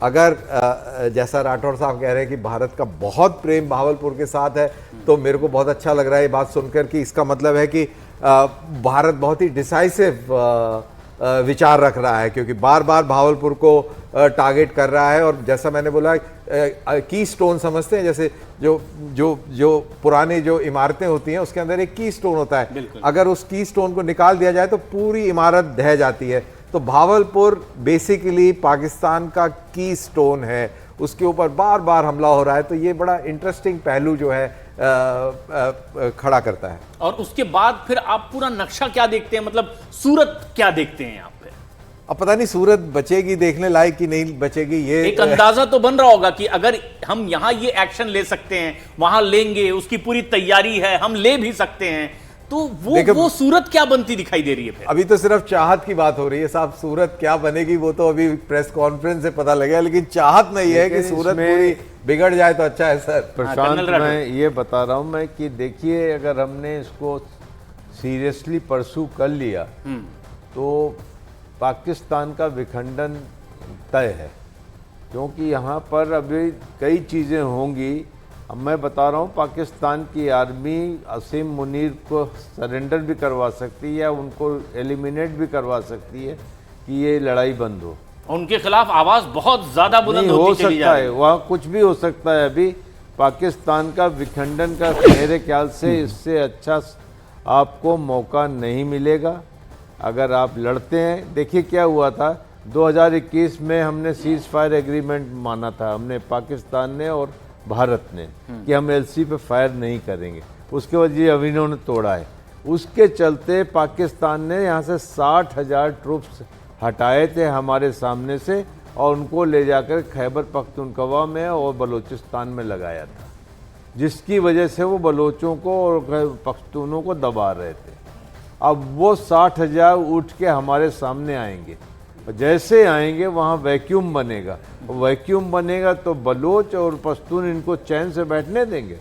अगर जैसा राठौर साहब कह रहे हैं कि भारत का बहुत प्रेम भावलपुर के साथ है, तो मेरे को बहुत अच्छा लग रहा है ये बात सुनकर कि इसका मतलब है कि भारत बहुत ही डिसाइसिव विचार रख रहा है, क्योंकि बार बार भावलपुर को टारगेट कर रहा है। और जैसा मैंने बोला, की स्टोन समझते हैं, जैसे जो जो जो पुरानी जो इमारतें होती हैं उसके अंदर एक की स्टोन होता है, अगर उस की स्टोन को निकाल दिया जाए तो पूरी इमारत ढह जाती है। तो भावलपुर बेसिकली पाकिस्तान का की स्टोन है, उसके ऊपर बार बार हमला हो रहा है। तो ये बड़ा इंटरेस्टिंग पहलू जो है खड़ा करता है। और उसके बाद फिर आप पूरा नक्शा क्या देखते हैं, मतलब सूरत क्या देखते हैं यहाँ पे? अब पता नहीं सूरत बचेगी देखने लायक कि नहीं बचेगी, ये एक अंदाजा तो बन रहा होगा कि अगर हम यहाँ ये एक्शन ले सकते हैं, वहां लेंगे, उसकी पूरी तैयारी है, हम ले भी सकते हैं, तो वो सूरत क्या बनती दिखाई दे रही है फिर? अभी तो सिर्फ चाहत की बात हो रही है साहब, सूरत क्या बनेगी वो तो अभी प्रेस कॉन्फ्रेंस से पता लगेगा, लेकिन चाहत नहीं है कि सूरत पूरी बिगड़ जाए तो अच्छा है सर। प्रशांत, मैं ये बता रहा हूं मैं कि देखिए, अगर हमने इसको सीरियसली परसू कर लिया तो पाकिस्तान का विखंडन तय है, क्योंकि यहाँ पर अभी कई चीज़ें होंगी। अब मैं बता रहा हूँ, पाकिस्तान की आर्मी असीम मुनीर को सरेंडर भी करवा सकती है या उनको एलिमिनेट भी करवा सकती है कि ये लड़ाई बंद हो। उनके खिलाफ आवाज बहुत ज्यादा बुलंद होती चली जा रही है। वहाँ कुछ भी हो सकता है। अभी पाकिस्तान का विखंडन का मेरे ख्याल से इससे अच्छा आपको मौका नहीं मिलेगा अगर आप लड़ते हैं। देखिए क्या हुआ था 2021 में, हमने सीज फायर एग्रीमेंट माना था, हमने पाकिस्तान ने और भारत ने, कि हम एलसी पे फायर नहीं करेंगे। उसके बाद ये अभी इन्होंने तोड़ा है। उसके चलते पाकिस्तान ने यहाँ से 60,000 ट्रूप्स हटाए थे हमारे सामने से और उनको ले जाकर खैबर पख्तूनख्वा में और बलूचिस्तान में लगाया था, जिसकी वजह से वो बलोचों को और पख्तूनों को दबा रहे थे। अब वो 60,000 उठ के हमारे सामने आएंगे, जैसे आएंगे वहाँ वैक्यूम बनेगा। वैक्यूम बनेगा तो बलोच और पश्तून इनको चैन से बैठने देंगे?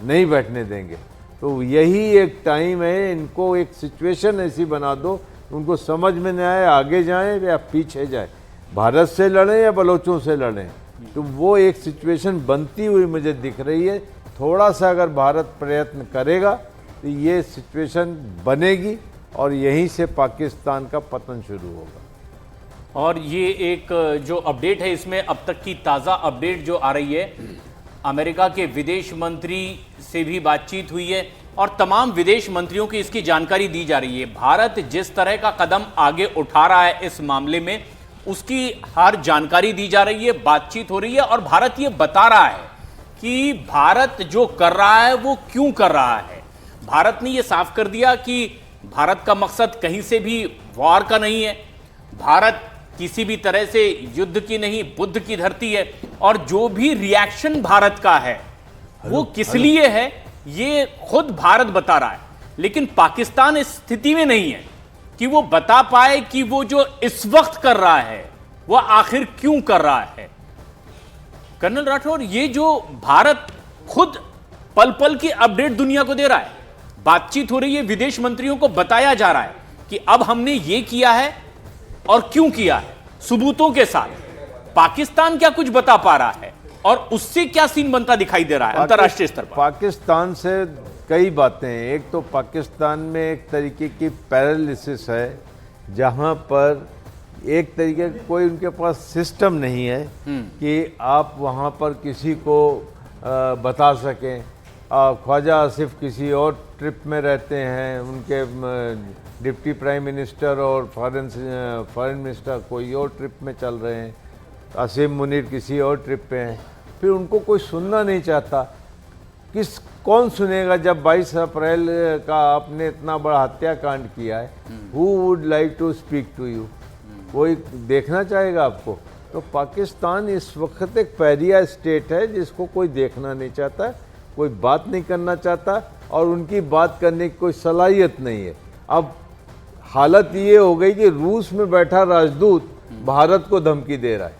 नहीं बैठने देंगे। तो यही एक टाइम है, इनको एक सिचुएशन ऐसी बना दो उनको समझ में नहीं आए आगे जाएं या पीछे जाएं, भारत से लड़ें या बलोचों से लड़ें। तो वो एक सिचुएशन बनती हुई मुझे दिख रही है। थोड़ा सा अगर भारत प्रयत्न करेगा तो ये सिचुएशन बनेगी और यहीं से पाकिस्तान का पतन शुरू होगा। और ये एक जो अपडेट है, इसमें अब तक की ताज़ा अपडेट जो आ रही है, अमेरिका के विदेश मंत्री से भी बातचीत हुई है और तमाम विदेश मंत्रियों की इसकी जानकारी दी जा रही है। भारत जिस तरह का कदम आगे उठा रहा है इस मामले में, उसकी हर जानकारी दी जा रही है, बातचीत हो रही है और भारत ये बता रहा है कि भारत जो कर रहा है वो क्यों कर रहा है। भारत ने ये साफ कर दिया कि भारत का मकसद कहीं से भी वॉर का नहीं है, भारत किसी भी तरह से युद्ध की नहीं, बुद्ध की धरती है। और जो भी रिएक्शन भारत का है वो किस लिए है ये खुद भारत बता रहा है, लेकिन पाकिस्तान इस स्थिति में नहीं है कि वो बता पाए कि वो जो इस वक्त कर रहा है वो आखिर क्यों कर रहा है। कर्नल राठौर, ये जो भारत खुद पल पल की अपडेट दुनिया को दे रहा है, बातचीत हो रही है, विदेश मंत्रियों को बताया जा रहा है कि अब हमने ये किया है और क्यों किया है, सबूतों के साथ। पाकिस्तान क्या कुछ बता पा रहा है और उससे क्या सीन बनता दिखाई दे रहा है अंतर्राष्ट्रीय स्तर पर? पाकिस्तान से कई बातें हैं। एक तो पाकिस्तान में एक तरीके की पैरालिसिस है, जहां पर एक तरीके का कोई उनके पास सिस्टम नहीं है कि आप वहां पर किसी को बता सकें। ख्वाजा आसिफ किसी और ट्रिप में रहते हैं, उनके डिप्टी प्राइम मिनिस्टर और फॉरेन मिनिस्टर कोई और ट्रिप में चल रहे हैं, असीम मुनीर किसी और ट्रिप पे हैं, फिर उनको कोई सुनना नहीं चाहता। कौन सुनेगा जब 22 अप्रैल का आपने इतना बड़ा हत्याकांड किया है? Who would like to speak to you? कोई देखना चाहेगा आपको? तो पाकिस्तान इस वक्त एक पैरिया स्टेट है जिसको कोई देखना नहीं चाहता, कोई बात नहीं करना चाहता और उनकी बात करने की कोई सलाहियत नहीं है। अब हालत ये हो गई कि रूस में बैठा राजदूत भारत को धमकी दे रहा है,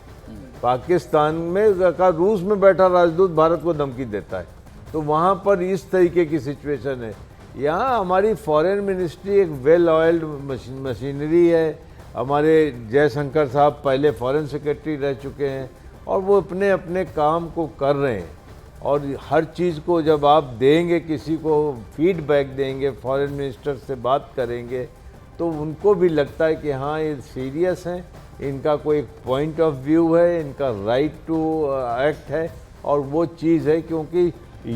पाकिस्तान में का रूस में बैठा राजदूत भारत को धमकी देता है। तो वहाँ पर इस तरीके की सिचुएशन है। यहाँ हमारी फॉरेन मिनिस्ट्री एक वेल ऑयल्ड मशीनरी है। हमारे जयशंकर साहब पहले फॉरेन सेक्रेटरी रह चुके हैं, और वो अपने अपने काम को कर रहे हैं। और हर चीज़ को जब आप देंगे, किसी को फीडबैक देंगे, फॉरेन मिनिस्टर से बात करेंगे, तो उनको भी लगता है कि हाँ ये सीरियस हैं, इनका कोई एक पॉइंट ऑफ व्यू है, इनका राइट टू एक्ट है। और वो चीज़ है क्योंकि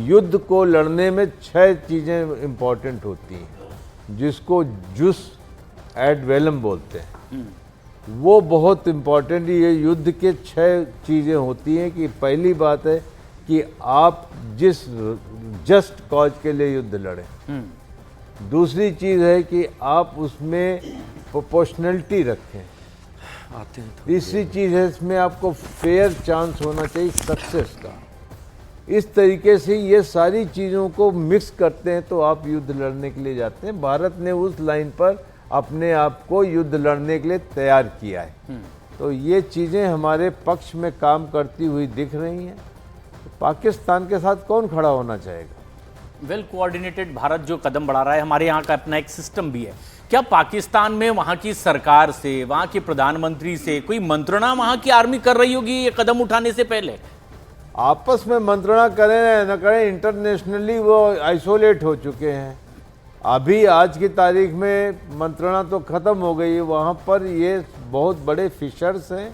युद्ध को लड़ने में 6 चीज़ें इम्पॉर्टेंट होती हैं, जिसको जुस एड वेलम बोलते हैं। वो बहुत इम्पॉर्टेंट, ये युद्ध के 6 चीज़ें होती हैं कि पहली बात है कि आप जिस जस्ट कॉज के लिए युद्ध लड़ें। दूसरी चीज़ है कि आप उसमें प्रोपोर्शनलिटी रखें। तीसरी चीज़ है इसमें आपको फेयर चांस होना चाहिए सक्सेस का। इस तरीके से ये सारी चीज़ों को मिक्स करते हैं तो आप युद्ध लड़ने के लिए जाते हैं। भारत ने उस लाइन पर अपने आप को युद्ध लड़ने के लिए तैयार किया है। तो ये चीज़ें हमारे पक्ष में काम करती हुई दिख रही हैं। तो पाकिस्तान के साथ कौन खड़ा होना चाहेगा? वेल कोऑर्डिनेटेड भारत जो कदम बढ़ा रहा है, हमारे यहाँ का अपना एक सिस्टम भी है। क्या पाकिस्तान में वहाँ की सरकार से, वहाँ के प्रधानमंत्री से कोई मंत्रणा वहाँ की आर्मी कर रही होगी ये कदम उठाने से पहले? आपस में मंत्रणा करें न करें, इंटरनेशनली वो आइसोलेट हो चुके हैं। अभी आज की तारीख में मंत्रणा तो ख़त्म हो गई है। वहाँ पर ये बहुत बड़े फिशर्स हैं,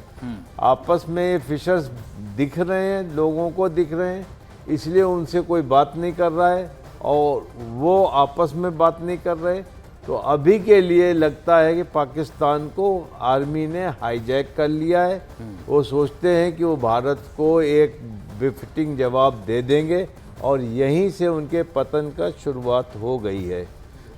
आपस में ये फिशर्स दिख रहे हैं, लोगों को दिख रहे हैं, इसलिए उनसे कोई बात नहीं कर रहा है और वो आपस में बात नहीं कर रहे। तो अभी के लिए लगता है कि पाकिस्तान को आर्मी ने हाईजैक कर लिया है। वो सोचते हैं कि वो भारत को एक बिफिटिंग जवाब दे देंगे और यहीं से उनके पतन का शुरुआत हो गई है,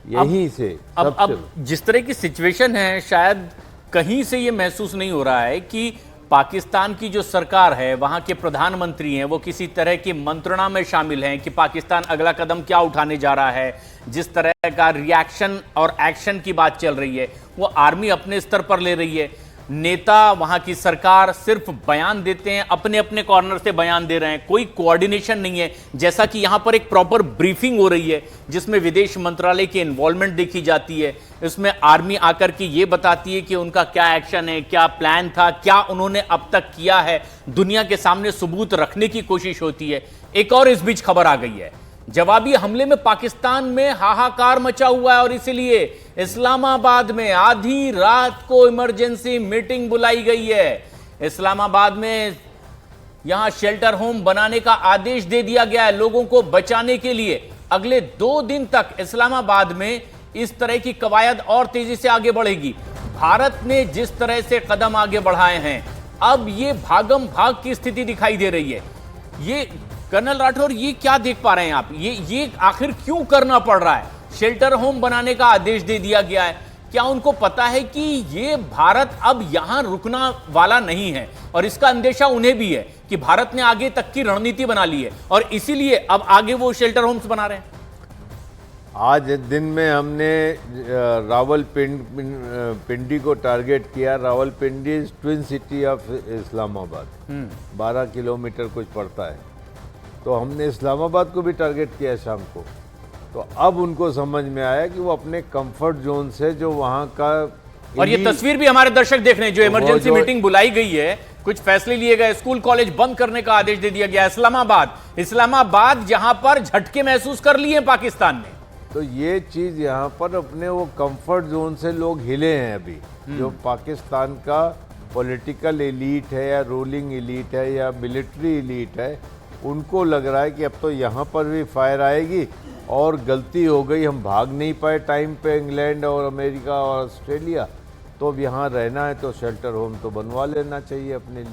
यहीं से। अब जिस तरह की सिचुएशन है, शायद कहीं से ये महसूस नहीं हो रहा है कि पाकिस्तान की जो सरकार है, वहां के प्रधानमंत्री हैं, वो किसी तरह की मंत्रणा में शामिल हैं कि पाकिस्तान अगला कदम क्या उठाने जा रहा है। जिस तरह का रिएक्शन और एक्शन की बात चल रही है, वो आर्मी अपने स्तर पर ले रही है, नेता वहां की सरकार सिर्फ बयान देते हैं, अपने अपने कॉर्नर से बयान दे रहे हैं, कोई कोऑर्डिनेशन नहीं है। जैसा कि यहां पर एक प्रॉपर ब्रीफिंग हो रही है जिसमें विदेश मंत्रालय की इन्वॉल्वमेंट देखी जाती है, इसमें आर्मी आकर के ये बताती है कि उनका क्या एक्शन है, क्या प्लान था, क्या उन्होंने अब तक किया है, दुनिया के सामने सबूत रखने की कोशिश होती है। एक और इस बीच खबर आ गई है, जवाबी हमले में पाकिस्तान में हाहाकार मचा हुआ है और इसलिए इस्लामाबाद में आधी रात को इमरजेंसी मीटिंग बुलाई गई है। इस्लामाबाद में यहां शेल्टर होम बनाने का आदेश दे दिया गया है लोगों को बचाने के लिए। अगले 2 दिन तक इस्लामाबाद में इस तरह की कवायद और तेजी से आगे बढ़ेगी। भारत ने जिस तरह से कदम आगे बढ़ाए हैं, अब ये भागम भाग की स्थिति दिखाई दे रही है। ये कर्नल राठौर, ये क्या देख पा रहे हैं आप? ये आखिर क्यों करना पड़ रहा है? शेल्टर होम बनाने का आदेश दे दिया गया है। क्या उनको पता है कि ये भारत अब यहां रुकना वाला नहीं है? और इसका अंदेशा उन्हें भी है कि भारत ने आगे तक की रणनीति बना ली है और इसीलिए अब आगे वो शेल्टर होम्स बना रहे हैं। आज दिन में हमने रावलपिंडी को टारगेट किया। Rawalpindi twin city of Islamabad, 12 kilometre कुछ पड़ता है। तो हमने इस्लामाबाद को भी टारगेट किया शाम को। तो अब उनको समझ में आया कि वो अपने कंफर्ट जोन से जो वहाँ का, और ये तस्वीर भी हमारे दर्शक देख रहे हैं, जो इमरजेंसी मीटिंग बुलाई गई है, कुछ फैसले लिए गए, स्कूल कॉलेज बंद करने का आदेश दे दिया गया। इस्लामाबाद जहां पर झटके महसूस कर लिए पाकिस्तान ने। तो ये चीज़ यहाँ पर अपने वो कंफर्ट जोन से लोग हिले हैं अभी। जो पाकिस्तान का पॉलिटिकल एलीट है या रूलिंग एलीट है या मिलिट्री एलीट है, उनको लग रहा है कि अब तो यहाँ पर भी फायर आएगी और गलती हो गई, हम भाग नहीं पाए टाइम पे इंग्लैंड और अमेरिका और ऑस्ट्रेलिया, तो अब यहाँ रहना है तो शेल्टर होम तो बनवा लेना चाहिए अपने लिए।